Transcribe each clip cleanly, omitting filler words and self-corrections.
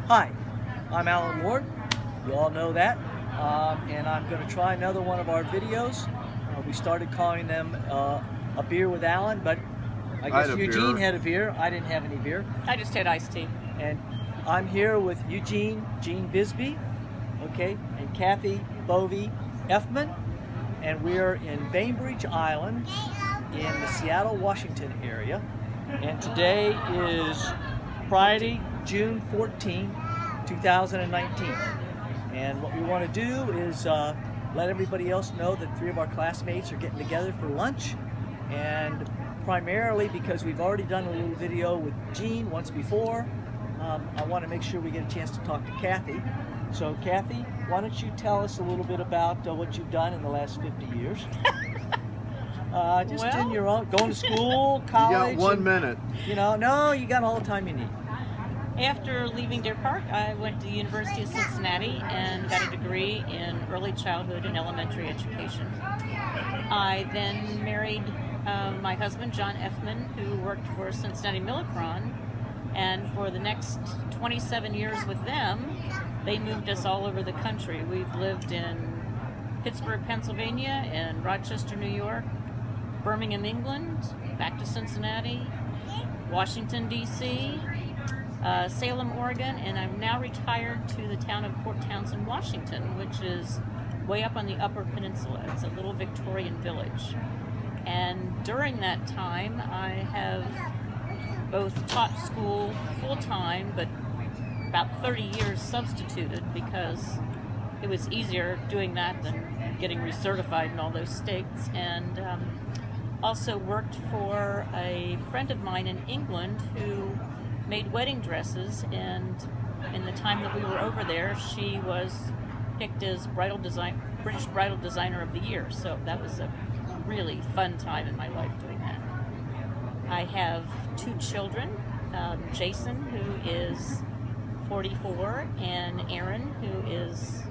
Hi, I'm Alan Ward. You all know that. And I'm going to try another one of our videos. We started calling them A Beer with Alan, but I I had guess a Eugene beer. had a beer. I didn't have any beer. I just had iced tea. And I'm here with Eugene Bisbee, okay, and Cathy Bovee Effman. And we're in Bainbridge Island in the Seattle, Washington area. And today is Friday, June 14, 2019. And what we want to do is let everybody else know that three of our classmates are getting together for lunch. And primarily because we've already done a little video with Gene once before, I want to make sure we get a chance to talk to Cathy. So Cathy, why don't you tell us a little bit about what you've done in the last 50 years? Just in your own, going to school, college. You got 1 minute. No, you got all the time you need. After leaving Deer Park, I went to the University of Cincinnati and got a degree in early childhood and elementary education. I then married my husband, John Effman, who worked for Cincinnati Millicron, and for the next 27 years with them, they moved us all over the country. We've lived in Pittsburgh, Pennsylvania, and Rochester, New York, Birmingham, England, back to Cincinnati, Washington, D.C., Salem, Oregon, and I'm now retired to the town of Port Townsend, Washington, which is way up on the Upper Peninsula. It's a little Victorian village. And during that time, I have both taught school full-time, but about 30 years substituted because it was easier doing that than getting recertified in all those states, and also worked for a friend of mine in England who made wedding dresses, and in the time that we were over there, she was picked as British Bridal Designer of the Year, so that was a really fun time in my life doing that. I have two children, Jason, who is 44, and Aaron, who is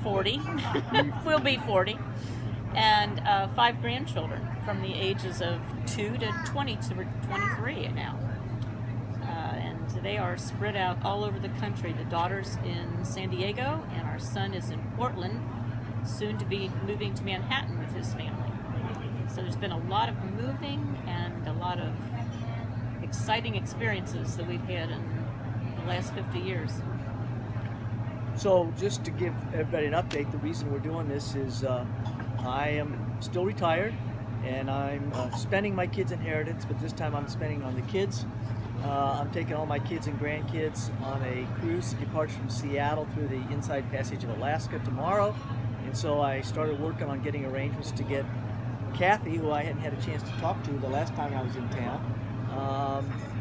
40, will be 40, and 5 grandchildren from the ages of 2 to 20 to 23 now. And they are spread out all over the country. The daughter's in San Diego, and our son is in Portland, soon to be moving to Manhattan with his family. So there's been a lot of moving and a lot of exciting experiences that we've had in the last 50 years. So just to give everybody an update, the reason we're doing this is I am still retired, and I'm spending my kids' inheritance, but this time I'm spending on the kids. I'm taking all my kids and grandkids on a cruise that departs from Seattle through the Inside Passage of Alaska tomorrow. And so I started working on getting arrangements to get Cathy, who I hadn't had a chance to talk to the last time I was in town,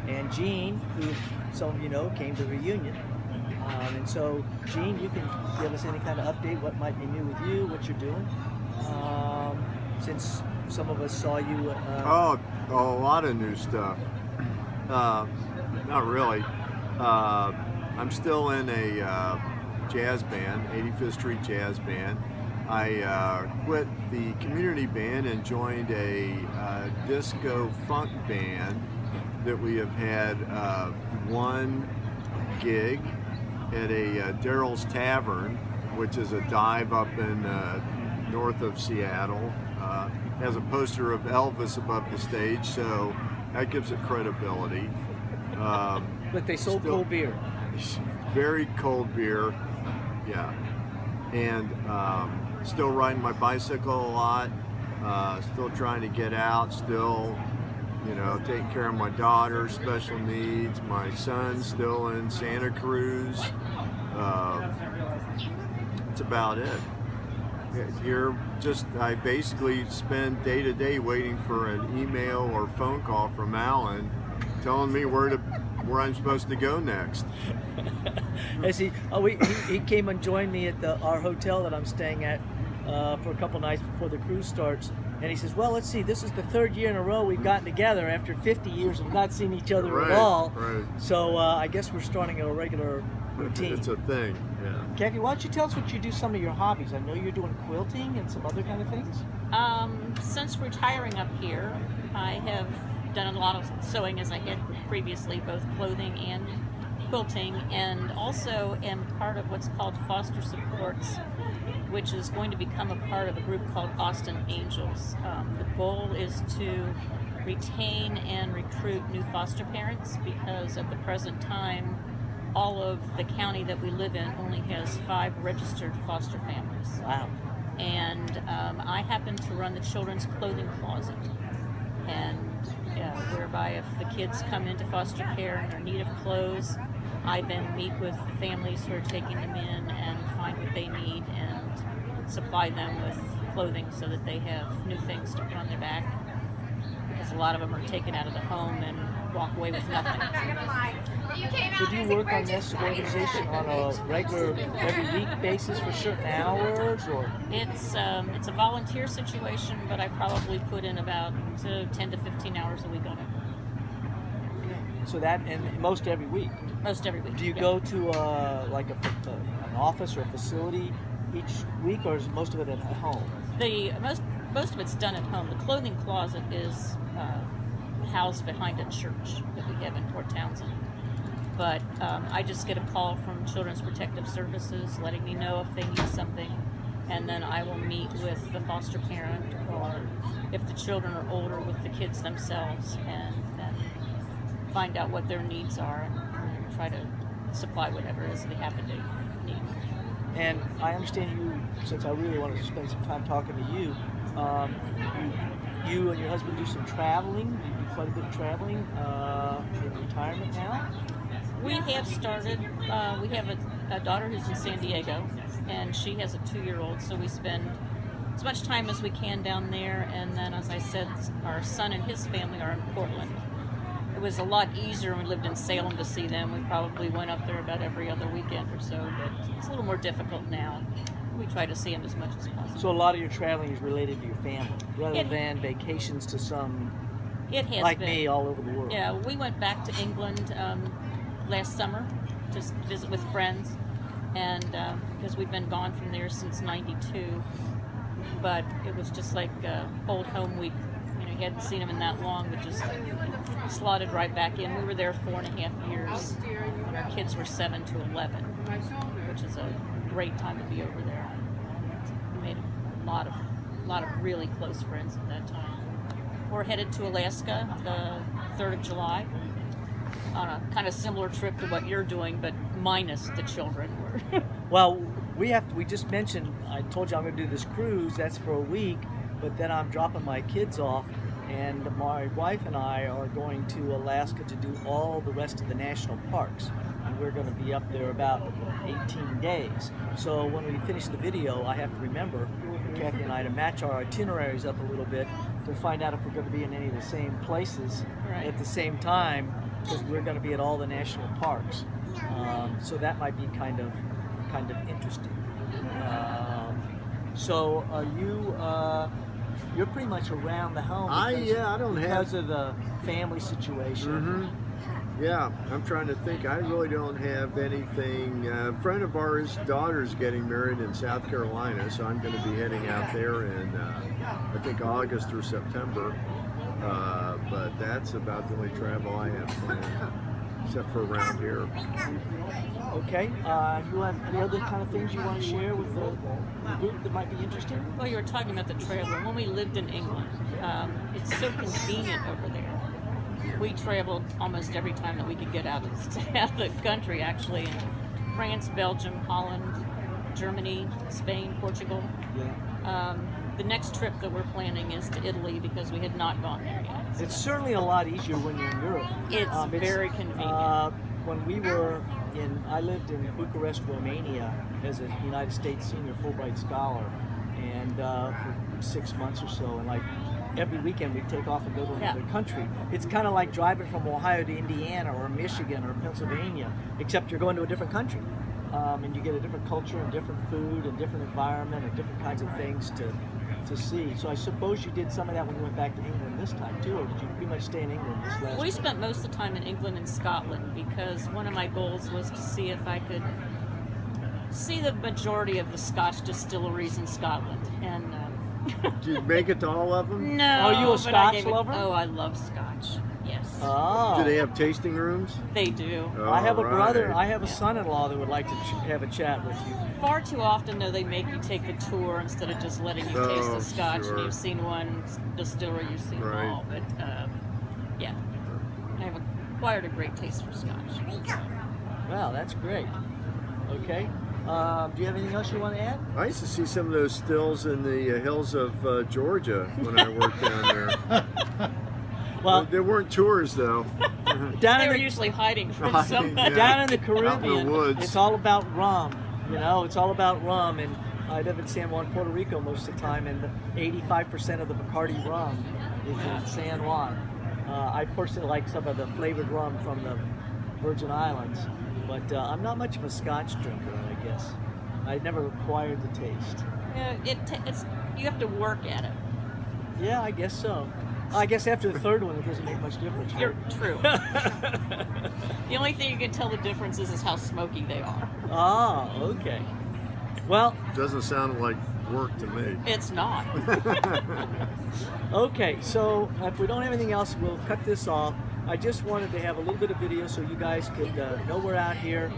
and Gene, who some of you know came to the reunion. And so, Gene, you can give us any kind of update, what might be new with you, what you're doing, since some of us saw you. A lot of new stuff. Not really. I'm still in a jazz band, 85th Street Jazz Band. I quit the community band and joined a disco funk band that we have had one gig at a Daryl's Tavern, which is a dive up in north of Seattle. Has a poster of Elvis above the stage, so that gives it credibility. But they sold cold beer. Very cold beer, yeah. And still riding my bicycle a lot, still trying to get out, still, taking care of my daughter, special needs, my son still in Santa Cruz. That's about it. Here, I basically spend day to day waiting for an email or phone call from Alan telling me where I'm supposed to go next. He came and joined me at our hotel that I'm staying at for a couple nights before the cruise starts. And he says, well, let's see, this is the 3rd year in a row we've gotten together after 50 years of not seeing each other at all. Right. So I guess we're starting a regular routine. It's a thing, yeah. Cathy, why don't you tell us what you do, some of your hobbies? I know you're doing quilting and some other kind of things. Since retiring up here, I have done a lot of sewing as I had previously, both clothing and quilting, and also am part of what's called Foster Supports, which is going to become a part of a group called Austin Angels. The goal is to retain and recruit new foster parents, because at the present time, all of the county that we live in only has 5 registered foster families. Wow. And I happen to run the children's clothing closet, and whereby if the kids come into foster care and are in need of clothes, I then meet with the families who are taking them in and find what they need and supply them with clothing so that they have new things to put on their back, because a lot of them are taken out of the home and walk away with nothing. So do you work on this organization on a regular, every week basis for certain hours, or? It's a volunteer situation, but I probably put in about 10 to 15 hours a week on it. Okay. So that, and most every week? Most every week. Do you yeah. go to like an office or a facility each week, or is most of it at home? Most of it's done at home. The clothing closet is housed behind a church that we have in Port Townsend. But I just get a call from Children's Protective Services letting me know if they need something, and then I will meet with the foster parent, or if the children are older, with the kids themselves, and find out what their needs are and try to supply whatever it is they happen to need. And I understand you, since I really wanted to spend some time talking to you, you and your husband do some traveling. You do quite a bit of traveling in retirement now. We have started. We have a daughter who's in San Diego, and she has a 2-year-old, so we spend as much time as we can down there. And then, as I said, our son and his family are in Portland. It was a lot easier when we lived in Salem to see them. We probably went up there about every other weekend or so, but it's a little more difficult now. We try to see them as much as possible. So a lot of your traveling is related to your family, rather than vacations to some, it has like been. Me, all over the world. Yeah, we went back to England last summer, just visit with friends, and because we've been gone from there since '92, but it was just like old home week. You know, you hadn't seen them in that long, but just slotted right back in. We were there 4.5 years when our kids were 7 to 11, which is a great time to be over there. We made a lot of really close friends at that time. We're headed to Alaska the 3rd of July on a kind of similar trip to what you're doing, but minus the children. Well, we just mentioned, I told you I'm going to do this cruise. That's for a week, but then I'm dropping my kids off, and my wife and I are going to Alaska to do all the rest of the national parks. And we're going to be up there about 18 days. So when we finish the video, I have to remember, for Cathy and I, to match our itineraries up a little bit to find out if we're going to be in any of the same places at the same time, because we're going to be at all the national parks. So that might be kind of interesting. So are you? You're pretty much around the home. Because of the family situation. Mm-hmm. Yeah, I'm trying to think. I really don't have anything. A friend of ours' daughter's getting married in South Carolina, so I'm going to be heading out there in, I think, August or September. But that's about the only travel I have planned, except for around here. Okay. You have any other kind of things you want to share with the group that might be interesting? Well, you were talking about the travel. When we lived in England, it's so convenient over there. We traveled almost every time that we could get out of the country, actually. In France, Belgium, Holland, Germany, Spain, Portugal. Yeah. The next trip that we're planning is to Italy, because we had not gone there yet. It's certainly a lot easier when you're in Europe. It's very convenient. When we were I lived in Bucharest, Romania, as a United States Senior Fulbright Scholar, and for 6 months or so, and like every weekend we'd take off and go to another country. It's kind of like driving from Ohio to Indiana or Michigan or Pennsylvania, except you're going to a different country. And you get a different culture and different food and different environment and different kinds of things to see. So I suppose you did some of that when you went back to England this time too, or did you pretty much stay in England this last We trip? spent most of the time in England and Scotland, because one of my goals was to see if I could see the majority of the Scotch distilleries in Scotland. And Did you make it to all of them? no, Are you a but I Scotch gave it- lover? Oh, I love Scotch. Yes. Oh. Do they have tasting rooms? They do. I have a brother. Right. I have a son-in-law that would like to have a chat with you. Far too often, though, they make you take the tour instead of just letting you taste Oh, the scotch. sure. And you've seen one distillery, you've seen Right. them all. But yeah, I have acquired a great taste for scotch. Wow, that's great. Okay. Do you have anything else you want to add? I used to see some of those stills in the hills of Georgia when I worked down there. Well, There weren't tours though. down They in were the, usually hiding from Hiding, somebody. yeah. down in the Out Caribbean, in the woods. it's all about rum. You know, it's all about rum. And I live in San Juan, Puerto Rico most of the time, and 85% of the Bacardi rum is in San Juan. I personally like some of the flavored rum from the Virgin Islands, but I'm not much of a Scotch drinker, I guess. I never acquired the taste. Yeah, it's you have to work at it. Yeah, I guess so. I guess after the third one, it doesn't make much difference. You're true. The only thing you can tell the difference is how smoky they are. Ah, okay. Well, Doesn't sound like work to me. It's not. okay, so if we don't have anything else, we'll cut this off. I just wanted to have a little bit of video so you guys could know we're out here.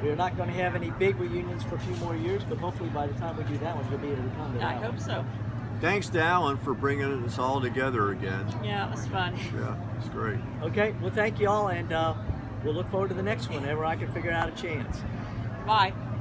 We're not going to have any big reunions for a few more years, but hopefully by the time we do that one, you'll be able to come to that I hope one. so. Thanks to Alan for bringing us all together again. Yeah, it was fun. Yeah, it's great. Okay, well, thank you all, and we'll look forward to the next one whenever I can figure out a chance. Bye.